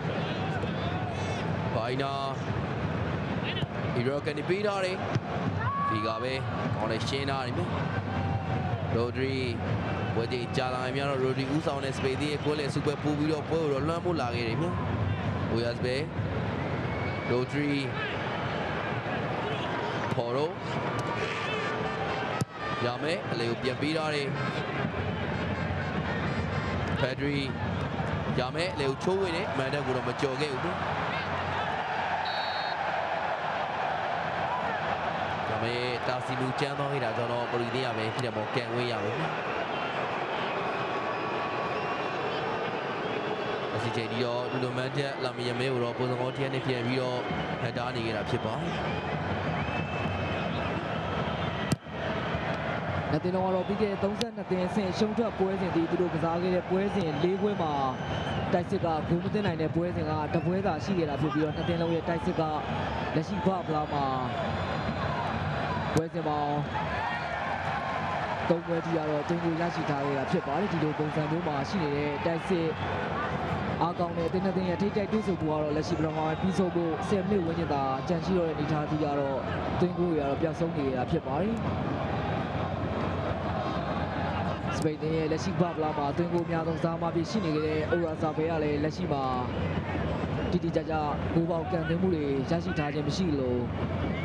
ဘိုင်နာဒီရောကနေပေးထားတယ်ဒီကပဲကောင်းတဲ့ရှင်းထားတယ်ရိုဒရီဝေဒီကြာလာများတော့ရိုဒရီဦးဆောင်တဲ့စပေဒီရဲ့ကိုယ်လေစူပါပူပြီးတော့ပွဲကိုတော့လွှမ်းမိုးလာခဲ့တယ်မြို့ဟိုရစပဲရိုဒရီပေါ်ရိုရမယ်အလေးကိုပြန်ပေးထားတယ်ဖက်ဒရီရမယ်အလေးကိုချိုးဝေးတယ်မန်တက်ကိုတော့မကြော်ခဲ့ဘူးတာစီလူကျန်းသွားခဲ့တာကြောင့်တော့ပရီသေးရမယ်ဖြစ်တယ်ပေါ့ကန်ဝေးရမယ်အစီချေဒီတော့လူလိုမန်တက်လာမီယမဲကိုတော့ပုံစံကောတရားနဲ့ပြန်ပြီးတော့ဟန်တာနေခဲ့တာဖြစ်ပါတယ်နှစ်သင်းလုံးကတော့ပြီးခဲ့တဲ့32သင်းအဆင့်ရှုံးထွက်ပွဲစဉ်ဒီသူတို့ကစားခဲ့တဲ့ပွဲစဉ်၄ပွဲမှာတိုက်စစ်ကဂိုးမသွင်းနိုင်တဲ့ပွဲစဉ်ကတပွဲသာရှိခဲ့တာဖြစ်ပြီးတော့နှစ်သင်းလုံးရဲ့တိုက်စစ်ကလက်ရှိဘဖလာမှာပွဲစဉ်မှာ၃ပွဲထိကတော့အသင်းကိုရရှိထားခဲ့တာဖြစ်ပါတယ်ဒီလိုပုံစံမျိုးမှာရှိနေတဲ့တိုက်စစ်အားကောင်းတဲ့အသင်းနှစ်သင်းရဲ့ထိတိုက်တွေ့ဆုံမှုကတော့လက်ရှိပထမပိုင်းပြီးဆုံးဖို့10မိနစ်ဝန်းကျင်သာကြန့်ရှိတော့တဲ့အနေအထားကြီးကတော့အသင်းကိုရတော့ပျောက်ဆုံးနေရတာဖြစ်ပါတယ်စပိန်ရဲ့လက်ရှိဘဖလာမှာအသင်းကိုအများဆုံးစားမဖြစ်ရှိနေခဲ့တဲ့အိုရာဇာဘဲကလည်းလက်ရှိမှာတိတိကျကျဂိုးပေါက်ကန်သွင်းမှုတွေရရှိထားခြင်းမရှိလို့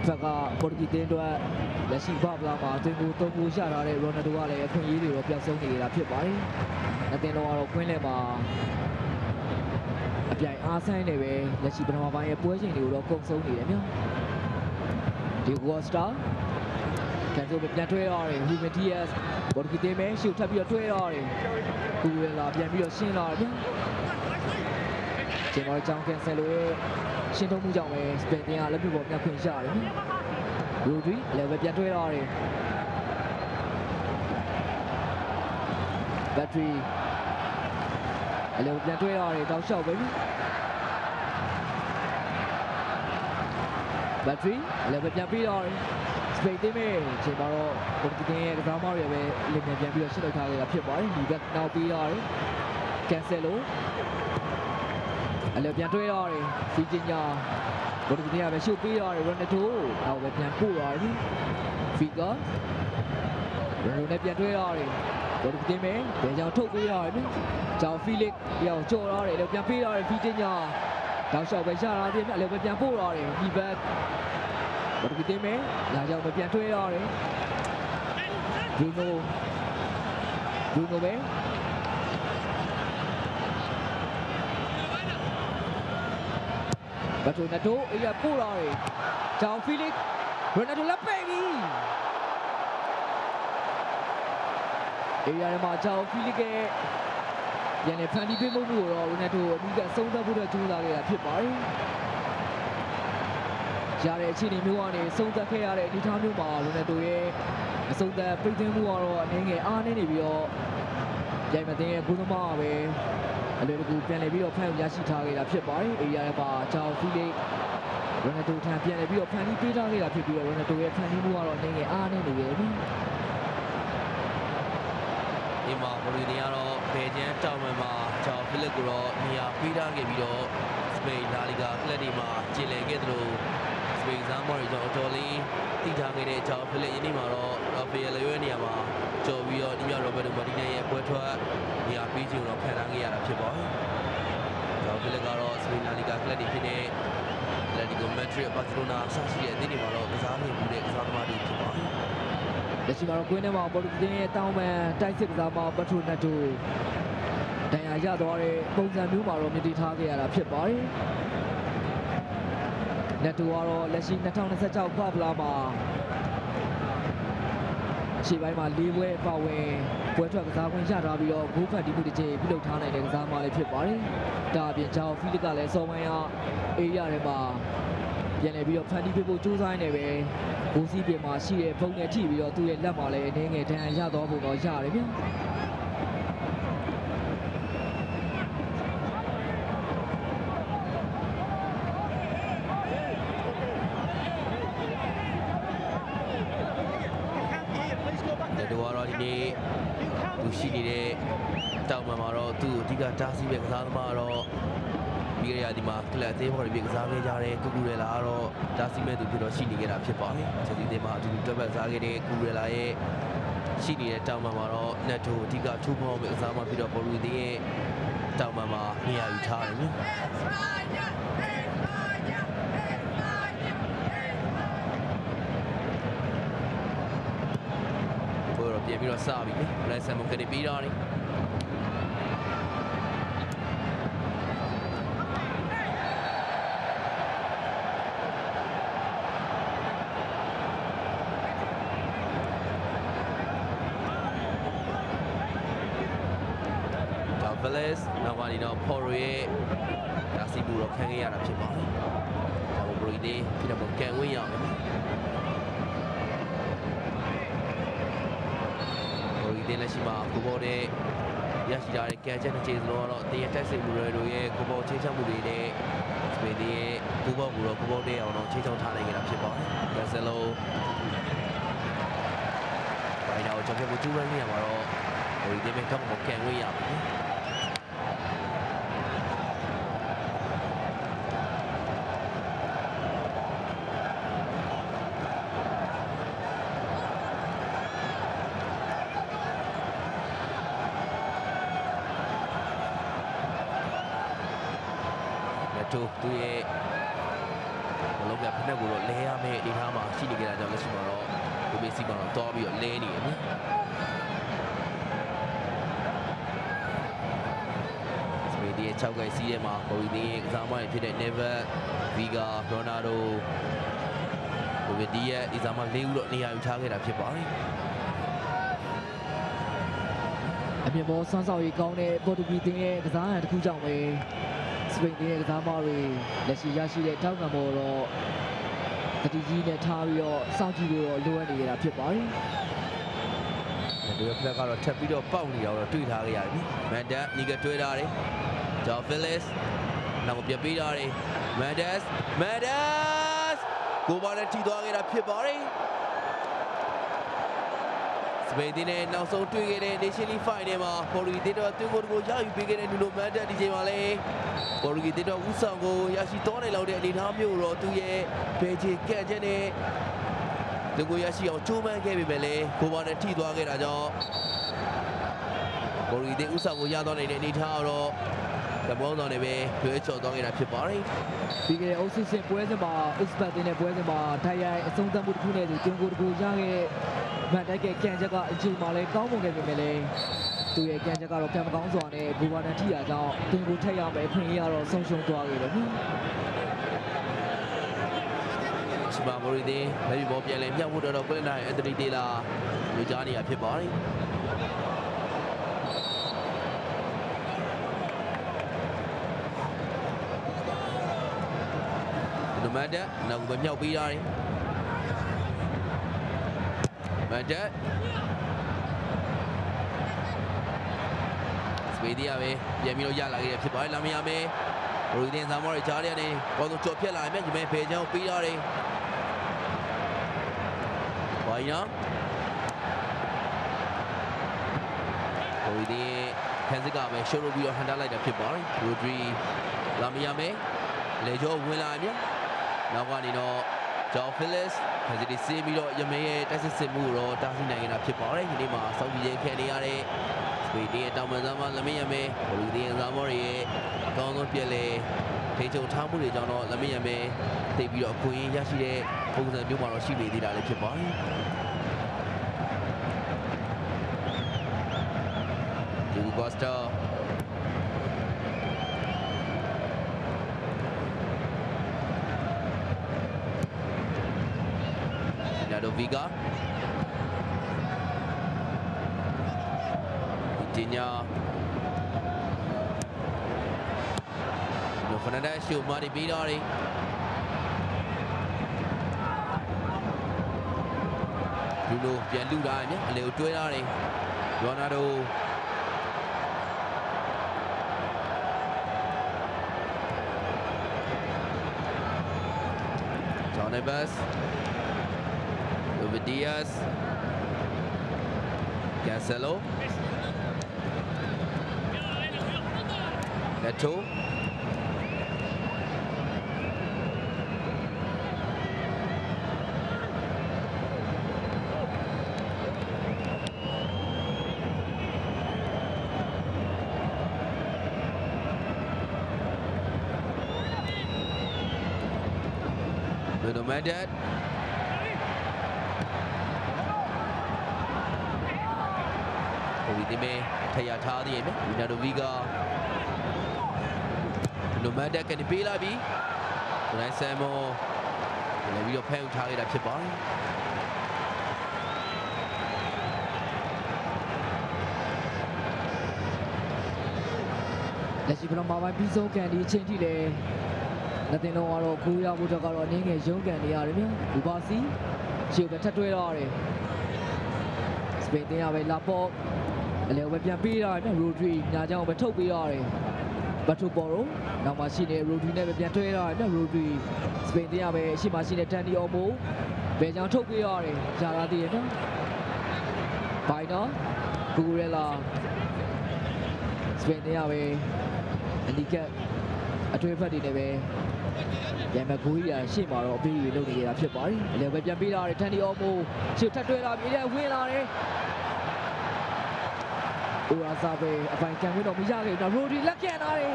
ဘက်ကပေါ်တူဂီတင်းအတွက်လက်ရှိဘဖလာမှာအသင်းကို3ဂိုးရထားတဲ့ရိုနယ်ဒိုကလည်းအခွင့်အရေးတွေတော့ပျောက်ဆုံးနေတာဖြစ်ပါတယ်။အသင်းတော်ကတော့ကွင်းလယ်မှာအပြိုင်အားဆိုင်နေပဲလက်ရှိပထမပိုင်းရဲ့ပွဲချိန်တွေကိုတော့ကုန်ဆုံးနေတယ်မျိုး။ဒီဂိုစတာကန်ဆိုပြန်ထွေးရတယ်ဟူမတီယက်ပေါ်တူဂီတင်းမဲရှုပ်ထပ်ပြီးတော့ထွေးရတယ်။ကူရလာပြန်ပြီးတော့ရှင်းလာတယ်။ကျွန်တော်ကြောင်းကန်ဆယ်လိုရဲ့ရှင်းထုတ်မှုကြောင့်ပဲစပင်တင်ကလက်ပြပေါ်ပြန်ခွင့်ရတယ်။ရိုဒရီလည်းပဲပြန်ထွေးရတယ်။ဘက်ထရီအလုံးပြန်ထွေးရတယ်တောက်လျှောက်ပဲ။ဘက်ထရီလည်းပဲပြန်ပြီးတော့စပိန်တင်မဲ့ချိန်မှာတော့ပေါ်တူဂီရဲ့ကစားမတွေပဲလင်ပြန်ပြီးတော့ရှင်းထုတ်ထားခဲ့တာဖြစ်ပါတယ်။ဒီဘက်နောက်ပြီးရတယ်။ကန်ဆယ်လိုအလည်းပြန်တွဲရတယ်ဖီဂျင်ညာဘော်ဒီနီယာပဲရှုပ်ပေးရတယ်ရိုနယ်ဒိုနောက်ပဲပြန်ပို့ရတယ်ဖီဂါရိုနယ်နဲ့ပြန်တွဲရတယ်ဘော်ဒီတင်မဲဘယ်ကြောင်ထုတ်ပေးရတယ်ဂျောင်ဖီလစ်ပြောင်းကြော်ရတယ်လည်းပြန်ပေးရတယ်ဖီဂျင်ညာတောက်လျှောက်ပဲရတာပြည့်အလည်းပဲပြန်ပို့ရတယ်ဒီဘက်ဘော်ဒီတင်မဲလာကြောင်ပဲပြန်တွဲရတယ်ဘရူနိုပဲဘတ်တိုနယ်ဒိုအေးရပို့လာတယ်ဂျောင်ဖီလစ်ရိုနယ်ဒိုလက်ပိတ်ပြီအေးရမှာဂျောင်ဖီလစ်က ပြန်လေဖန်တီးပေးမှုကိုတော့ရိုနယ်ဒိုအနီးကအဆုံးသတ်ဖို့အတွက်ကြိုးစားခဲ့တာဖြစ်ပါတယ်ရတဲ့အခြေအနေမျိုးကနေဆုံးသက်ခဲ့ရတဲ့အနေအထားမျိုးမှာရိုနယ်ဒိုရဲ့အဆုံးသက်ပိတ်သိမ်းမှုကတော့အနေငယ်အားနေပြီးတော့ရိုက်မသိရဲ့ဂိုးသမားပဲအလွယ်တကူပြန်လည်ပြီးတော့ဖန်ရရှိထားခဲ့တာဖြစ်ပါတယ်အေးရတဲ့ပါဂျာဖီလစ်ရိုနယ်ဒိုထံပြန်လည်ပြီးတော့ဖန်တီးပေးထားခဲ့တာဖြစ်ပြီးတော့ရိုနယ်ဒိုရဲ့ဖန်တီးမှုကတော့အနေငယ်အားနေနေပြီဒီမှာဘရီနီကတော့ဘေကျန်တောင်မှန်မှာဂျာဖီလစ်ကိုတော့နေရာပေးထားခဲ့ပြီးတော့စပိန်လာလီဂါကလပ်တွေမှာကျင်းလည်ခဲ့သလိုစပိန်ဇာမော်ရီကြောင့်အတော်လေးတိထားခဲ့တဲ့ဂျာဖီလစ်ယနေ့မှာတော့ရာဖီယယ်ရဲ့နေရာမှာကျော်ပြီးတော့ဒီမြောက်ရောဘတ်တိုမာတီနယ်ရဲ့ပွဲထွက်နေရာပေးခြင်းတော့ခံထားခဲ့ရတာဖြစ်ပါတယ်ဂျာဖီလစ်ကတော့စပိန်လာလီဂါကလပ်တွေဖြစ်တဲ့လက်ဒီဂိုမက်ဒရစ်ဘာစီလိုနာဆာရှိတဲ့အသင်းတွေမှာတော့ကစားနေမှုတဲ့ကစားသမားတွေဖြစ်ပါတယ်လက်ရှိမှာတော့ကွင်းထဲမှာပေါ်တူဂီရဲ့တောင်းပန်တိုက်စစ်ကစားမပထရိုနက်တိုဒဏ်ရာရသွားတဲ့ပုံစံမျိုးမှာတော့မြင်တွေ့ထားခဲ့ရတာဖြစ်ပါတယ်နက်တိုကတော့လက်ရှိ2026ဖဗလာမှာရှေ့ပိုင်းမှာ၄ပွဲပါဝင်ပွဲထွက်ကစားခွင့်ရထားပြီးတော့ဂိုးဖတ်တီးမှုတစ်ချိန်ပြုလုပ်ထားနိုင်တဲ့ကစားမလေးဖြစ်ပါတယ်ဒါအပြင်ဂျာဖီလစ်ကလည်းစော်ပိုင်းရအေးရထဲမှာပြန်လည်ပြီးတော့ဖန်တီးပေးဖို့ကြိုးစားနေပဲဂိုးစီးပြင်မှာရှိတဲ့ဖုံးနဲ့ထိပြီးတော့သူ့ရဲ့လက်မှာလည်းအနေငယ်ဒဏ်ရာရသွားဖို့တော့ရတယ်ဗျသူရှိနေတဲ့တောင်မှန်မှာတော့သူ့အဓိကတားဆီးပဲကစားသမားတော့ပြီးရဒီမှာကလပ်အသေးပေါ်ပြီးကစားခဲ့ကြတဲ့ကူကူရလာကတော့တားဆီးမဲ့သူဖြစ်တော့ရှိနေခဲ့တာဖြစ်ပါတယ်။ချက်စီအသေးမှာအတူတူတွဲပတ်စားခဲ့တဲ့ကူရလာရဲ့ရှိနေတဲ့တောင်မှန်မှာတော့နက်တိုအဓိကထူးဖော်မဲ့ကစားမပြီးတော့ပေါ်လူသေးရဲ့တောင်မှန်မှာနေရာယူထားတယ်နော်။ပြန်ပြီးတော့စပြီလေလက်ဆန်မကနေပြီးတော့နေဒါဗလက်စ်နောက်မှဒီတော့ပေါ်ရိုရဲ့ဒါစီဘူတော့ခံခဲ့ရတာဖြစ်ပါတယ်ဒါဘရိုဒီဒီတော့ကန်ဝင်းရအောင်ဒီလက်ရှိမှာကိုဘောတဲ့ရရှိထားတဲ့ကန်ချက်တစ်ချိန်စလုံးကတော့တရားတက်စိတ်မှုတွေရဲ့ကိုဘောချင်းချမှုတွေနဲ့စပင်ဒီရဲ့ကိုဘောကိုတော့ကိုဘောတဲ့အောင်တော့ချင်းချောင်းထားနိုင်ကြတာဖြစ်ပါတယ်။ကန်ဆယ်လိုဘိုင်နာကိုကြောက်ပြဖို့ကျူးရနေရမှာတော့ဟိုဒီမဲ့တော့မကန်ဝေးရပါဘူး။သူရဲ့ဘလုံးကဖက်နဲ့ကိုတော့လဲရမယ့်အနေထားမှာရှိနေကြတာကြောင့်လက်ရှိမှာတော့ဒီမေစီကတော့တွားပြီးတော့လဲနေတယ်နော်စပီဒီရဲ့6ကိုက်စီးထဲမှာပေါ်ဒီရဲ့ကစားမတွေဖြစ်တဲ့ Never Viga Ronaldo ဟိုဒီရဲ့ဒီစားမ၄ဦးတော့နေရာယူထားခဲ့တာဖြစ်ပါတယ်အမြင်ပေါ်ဆွမ်းဆောင်ရည်ကောင်းတဲ့ပေါ်တူဂီတင်းရဲ့ကစားရတစ်ခုကြောင့်ပဲစပိန်ရဲ့ကစားမတွေလက်ရှိရရှိတဲ့ထောက်ခံပေါ်တော့တတိကြီးနဲ့ထားပြီးတော့စောင့်ကြည့်လို့တော့လိုအပ်နေရတာဖြစ်ပါတယ်။ဒီဖက်ကတော့ထပ်ပြီးတော့ပေါက်နေတော့တွေ့ထားခဲ့ရတယ်။မန်ဒတ်နီကတွေ့ထားတယ်။ဂျော်ဖီလစ်နောက်ပြပေးထားတယ်။မန်ဒတ်ကိုပါနဲ့ထိသွားခဲ့တာဖြစ်ပါတယ်။စပိန်ဒီနဲ့နောက်ဆုံးတွေ့ခဲ့တဲ့ Nation League Final မှာပေါ်တူဂီတေတော့သူ့ကိုရယူပေးခဲ့တဲ့နူလိုမန်ဒတ်ဒီချိန်မှာလည်းပေါ်တူဂီတေတော့ဦးဆောင်ကိုရရှိသွားနိုင်လောက်တဲ့အနေအထားမျိုးတော့သူရဲ့ဘယ်ချေကန့်ချက်နဲ့သူကိုရရှိအောင်ကြိုးပမ်းခဲ့ပေမဲ့လည်းကိုပါနဲ့ထိသွားခဲ့တာကြောင့်ပေါ်တူဂီတေဦးဆောင်ကိုရသွားနိုင်တဲ့အနေအထားတော့ကဘောင်းတော်နဲ့ပဲလွှဲချော်သွားခဲ့တာဖြစ်ပါတယ်။ပြီးခဲ့တဲ့အုပ်စုစစ်ပွဲစဉ်မှာဥစဘတ်တင်းနဲ့ပွဲစဉ်မှာထိုင်ရိုင်အဆုံးသတ်မှုတစ်ခုနဲ့သူကျုံကိုတကူရခဲ့မန်တိုက်ကကန်ချက်ကအချိန်မှလည်းကောင်းပုံခဲ့ပေမဲ့လည်းသူရဲ့ကန်ချက်ကတော့ကံမကောင်းစွာနဲ့ဘူဘာနန်ထိရာကြောင့်တင်ကိုထက်ရမယ်အခွင့်အရေးကတော့ဆုံးရှုံးသွားခဲ့တယ်နော်။စပါဘော်ရီဒီလက်ပြီးဘောပြန်လဲမြောက်ဖို့တော့ကွင်းတိုင်းအန်တိုနီတေလာညွှန်ကြားနေရဖြစ်ပါတယ်။ မန်တက်နောက်ပဲမြောက်ပေးရတယ်မန်တက်စပေဒီယာပဲပြန်ပြီးတော့ရလာခဲ့တယ်ဖြစ်ပါတယ်လာမရမယ်ရိုဒီတင်ဇာမော်ရဲ့ကြားထဲကနေဘောလုံးကြော်ဖြတ်လာရင်မြင်မဲ့ဖေချောင်းပေးရတယ်ဝိုင်းနော်ရိုဒီတင်ခန်းစစ်ကပဲရှုံးလို့ပြီးတော့ဟန်တာလိုက်တာဖြစ်ပါတယ်ရိုဒရီလာမရမယ်လေကျော်ဝင်လာမြနောက်ကနေတော့ဂျော်ဖီလစ်ခန်းစစ်စီးပြီးတော့ရမေရဲ့တိုက်စစ်စစ်မှုတော့တားဆီးနိုင်ခဲ့တာဖြစ်ပါတယ်ဒီနေ့မှာစောင့်ကြည့်ရေးခဲနေရတဲ့စပေဒီရဲ့တောင်ပန်ဆမ်းမလမရမယ်ရိုဒီတင်ဇာမော်ရဲ့အကောင်းဆုံးပြက်လေထိချုံထားမှုတွေကြောင့်တော့လမရမယ်တိတ်ပြီးတော့အခွင့်အရေးရရှိတဲ့ပုံစံမျိုးမှာတော့ရှိနေသေးတာလည်းဖြစ်ပါတယ်ဒီဂိုစတာနာဒိုဗီဂါဒီညာဖနန်ဒက်ရှူမာဒီဘီဒါရီလူလိုပြန်လူတာညအလေကိုတွဲထားတယ်ရိုနာဒိုဂျွန်နေဘတ်စ်လူဗီဒီယာစ်ကန်ဆယ်လိုလက်တိုNo matterဒီမေထရထားသေးတယ်နော်နာဒိုဗီဂါNo matter ကနေပေးလာပြီဒရိုင်းဆမ်မောလည်းပြီးတော့ဖန်ထားခဲ့တာဖြစ်ပါတယ်လက်ရှိပထမပိုင်းပြီးဆုံးကန်ဒီအချိန်ထိလည်းလက်တင်တော့ကတော့ကိုရဖို့တော့ကတော့အနည်းငယ်ရုန်းကန်နေရတယ်ဗျ။ဘူပါစီရှေ့ပဲထပ်တွဲတော့ရတယ်။စပိန်တင်ရပဲလာပေါ့အလဲပဲပြန်ပေးရတယ်ဗျ။ရိုဒရီညာချောင်းပဲထုတ်ပေးရတယ်။ဘတ်တိုပေါ်ရိုနောက်မှရှိနေရိုဒရီနဲ့ပဲပြန်တွဲတော့ရတယ်ဗျ။ရိုဒရီစပိန်တင်ရပဲရှေ့မှာရှိနေတန်ဒီအော်မိုဘယ်ချောင်းထုတ်ပေးရတယ်။ဂျာလာတည်ရနော်။ဘိုင်နော်ဂူရဲလာစပိန်တင်ရပဲအနီကက်အတွဲဖက်တွေနဲ့ပဲပြန်မကူကြီးရရှေ့မှာတော့အပေးကြီးလုပ်နေကြတာဖြစ်ပါတယ်အလဲပဲပြန်ပေးလာတယ်ထန်ဒီအော်မိုရှေ့ထပ်တွဲလာပြီးဝင်လာတယ်အိုရာဇာပဲအပိုင်ကန်ပြီးတော့မရခဲ့ဘူးရိုဒီလက်ကန်လာတယ်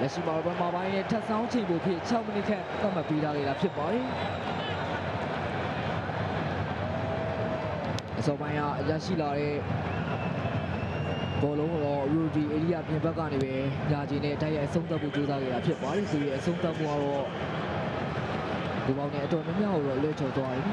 လက်ရှိမှာတော့ပမာပိုင်းရဲ့ထပ်ဆောင်ချိန်ဖို့ဖြစ်6မိနစ်ခန့်သတ်မှတ်ပေးထားခဲ့တာဖြစ်ပါတယ်အစောပိုင်းကအရရှိလာတဲ့ဘောလုံးတော့ရူဒီအေရီးယားပြင်ဘက်ကနေပဲညာချီနဲ့တိုက်ရိုက်အဆုံးသတ်ဖို့ကြိုးစားခဲ့တာဖြစ်ပါတယ်သူရဲ့အဆုံးသတ်မှုကတော့ဒီပေါင်းနဲ့အတော်များများကိုတော့လွှဲချော်သွားတယ်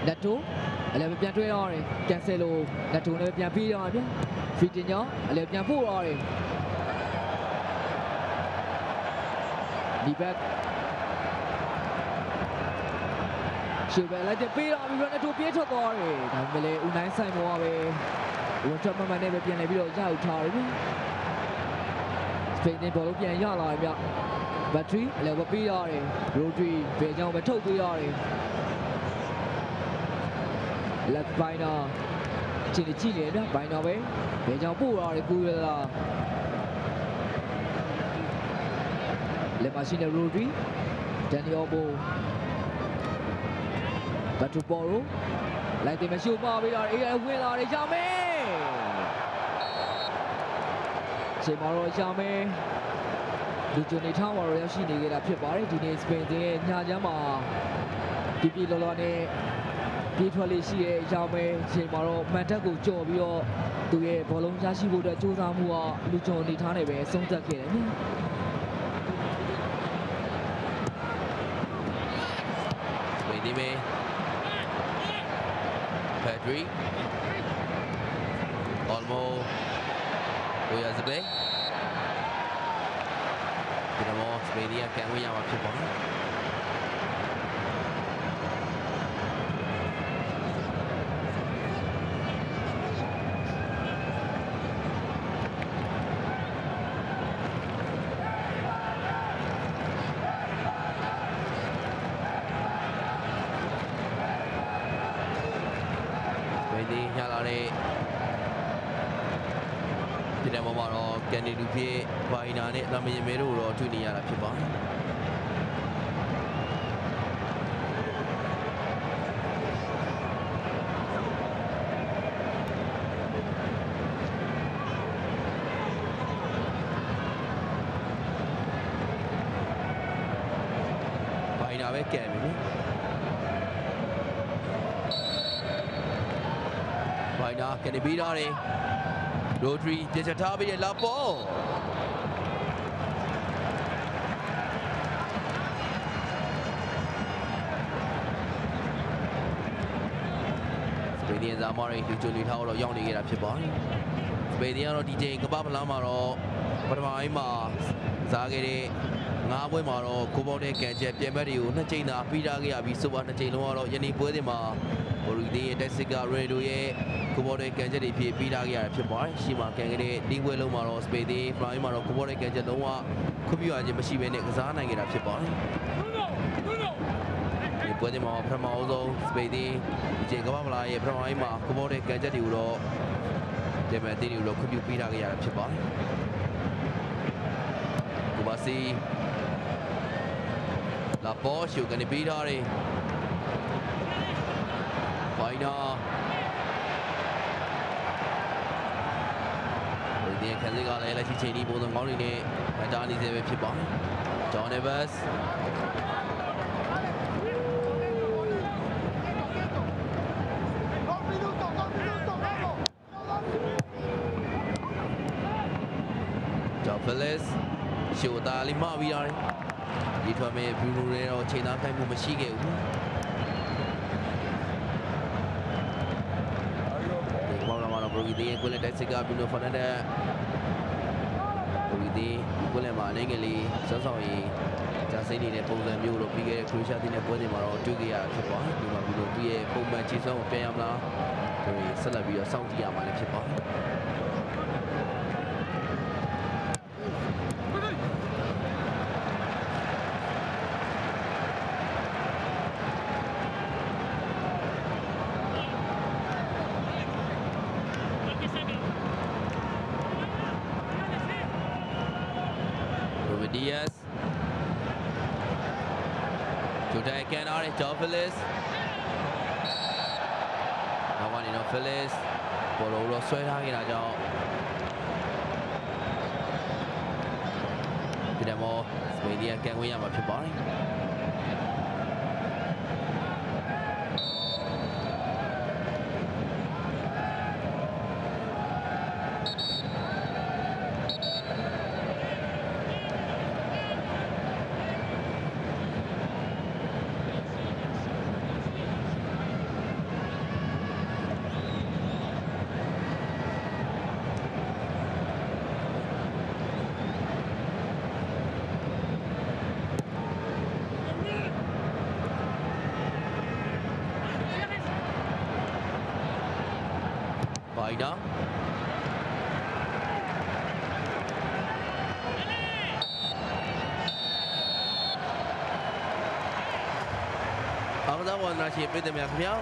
လက်တိုအလဲပြန်တွဲတော့တယ်ကန်ဆယ်လိုလက်ထုံနဲ့ပြန်ပြီးတော့ဗျဖီတင်ညောအလဲပြန်ပို့တော့တယ်ဒီဘက်ရှူပဲလိုက်တဲ့ပေးတော့ပြီးတော့လက်ထုံပြေးထွက်သွားတယ်ဒါပေမဲ့လေဦးနိုင်ဆိုင်မောကပဲဝန်ထပ်မမှန်နဲ့ပဲပြန်လဲပြီးတော့ရအောင်ထားတယ်ဗျစပိန်နဲ့ဘောလုံးပြန်ရလာတယ်ဗျဘက်ထရီအလဲပဲပေးရတယ်ရိုဒရီဘယ်ကြောင့်ပဲထုတ်ပေးရတယ်လက်ပိုင်းတော့ကြည့်ကြည့်နေဗျဘိုင်းတော့ပဲဘယ်ကြောင့်ပို့ရတယ်ကူရလာလက်မရှိနေရိုဒရီဒန်နီယိုဘိုဘတ်တူပေါ်ရိုလိုက်တယ်မရှိပါပြီးတော့အေးဝင်လာတယ်ရမယ်ချိန်မှာတော့ရမယ်ဒီဂျိုနီထားမှာတော့ရရှိနေကြတာဖြစ်ပါတယ်ဒီနေ့စပိန်ရဲ့ညာချမ်းမှာပြလောလောနဲ့ပြေးထွက်လေးရှိရဲ့အကြောင်းပဲချိန်မှာတော့မန်တက်ကိုကြော်ပြီးတော့ သူ့ရဲ့ဘောလုံးရရှိဖို့အတွက်ကြိုးစားမှုကလူကြုံအနေထားနဲ့ပဲဆုံးသက်ခဲ့တယ်နော် Dime Pedri Olmo Oyarzabal ဒီတော့စပေဒီကကန်ဝင်ရမှာဖြစ်ပါတယ်ဒီညလာတဲ့ဒီနေ့မှာတော့ကန်ဒီလူဖြစ်ဘိုင်နာနဲ့လာမရင်မဲတို့တော့တွေ့နေရတာဖြစ်ပါတယ်ဘိုင်နာပဲကန်ပြီနော်ဘိုင်နာကနေပြီးတော့တယ်ရိုဒရီပြချထားပြီးတဲ့လာပေါ်စပေဒီယန်ဇာမာရီလူချိုလီထားတော့ရောက်နေခဲ့တာဖြစ်ပါတယ်စပေဒီယန်ကတော့ဒီချိန်ကပ္ပဖလားမှာတော့ပထမပိုင်းမှာစားခဲ့တဲ့9ပွဲမှာတော့ကိုပေါတဲ့ကန်ချက်ပြန်ဘက်တွေကို2ချိန်သာပြီးထားခဲ့ရပြီးဆိုပါ2ချိန်လုံးကတော့ယနေ့ပွဲစဉ်မှာဘော်ရီဒီရဲ့တက်စစ်ကရေဒိုရဲ့ကိုဘော်တဲ့ကန်ချက်တွေဖြစ်ပြီးထားခဲ့ရတာဖြစ်ပါတယ်ရှီမာကန်ခဲ့တဲ့ဒီပွဲလုံးမှာတော့စပေဒီပရိုင်းမှာတော့ကိုဘော်တဲ့ကန်ချက်လုံးဝခွင့်ပြုရခြင်းမရှိဘဲနဲ့ကစားနိုင်ခဲ့တာဖြစ်ပါတယ်ဒီပွဲစဉ်မှာပထမအဆုံးစပေဒီဒီချိန်ကမ္ဘာဖလားရဲ့ပထမပိုင်းမှာကိုဘော်တဲ့ကန်ချက်တွေကိုတော့ဒီမဲ့တီတွေကိုတော့ခွင့်ပြုပေးထားခဲ့ရတာဖြစ်ပါတယ်ကိုဘာစီလာပေါ်ရှုကနေပြီးထားတယ်ဘိုင်နာဒီခန်းစီကလည်းလက်ရှိချိန်ဒီပုံစံကောင်းနေနဲ့ဗတာနေစေပဲဖြစ်ပါတယ်ဂျွန်နေဗတ်စ်ဂျော်ဖလက်စ်ရှိုတာလီမာပြီးရတယ်ဒီထွမ်းမဲ့ဘရူနိုတွေတော့ချိန်သားခိုင်းမှုမရှိခဲ့ဘူးဘရိုဂီဒီကိုလည်းတက်စစ်ကဘီနိုဖာနန်ဒက်ဘရိုဂီဒီကိုလည်းမအနေငယ်လေးစောစောရေးဂျာစိတ်နေတဲ့ပုံစံမျိုးတော့ပြီးခဲ့တဲ့ခရိုရှားတင်းနဲ့ပွဲစဉ်မှာတော့တွေ့ကြရတာဖြစ်ပါတယ်ဒီမှာဘီနိုသူ့ရဲ့ပုံမှန်ခြေစွမ်းကိုပြန်ရမလားဒီဆက်လက်ပြီးတော့စောင့်ကြည့်ရမှာလည်းဖြစ်ပါတယ်Diaz Today again are Joe Phillips Now one in Phillips Polo xoay ra cái nào cho Thì demo Media can we have a few body Biden Ang tawag na si Peter Miakmiao